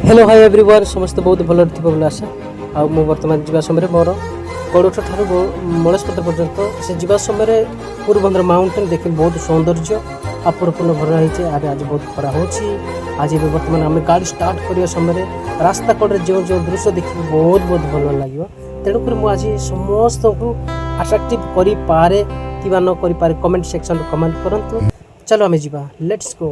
Hello hi everyone समस्त बहुत भल थोड़ा आशा आउ बर्तमान जावा समय मोर कड़ोठ ठार मलेश्वर पर्यंत से जावा समय पूर्वबंदर माउंटेन देखिए बहुत सौंदर्य अपूर्वपूर्ण भरा होती है। आज बहुत खरा हो आज बर्तमान आम गाड़ी स्टार्ट करने समय रास्ता कड़े जो जो दृश्य देखिए बहुत बहुत भल लगे। तेणुक मुझे समस्त को अट्राक्टिव करे कि न करे कमेंट सेक्शन कमेंट करूँ। चलो आम जा लेट्स गो।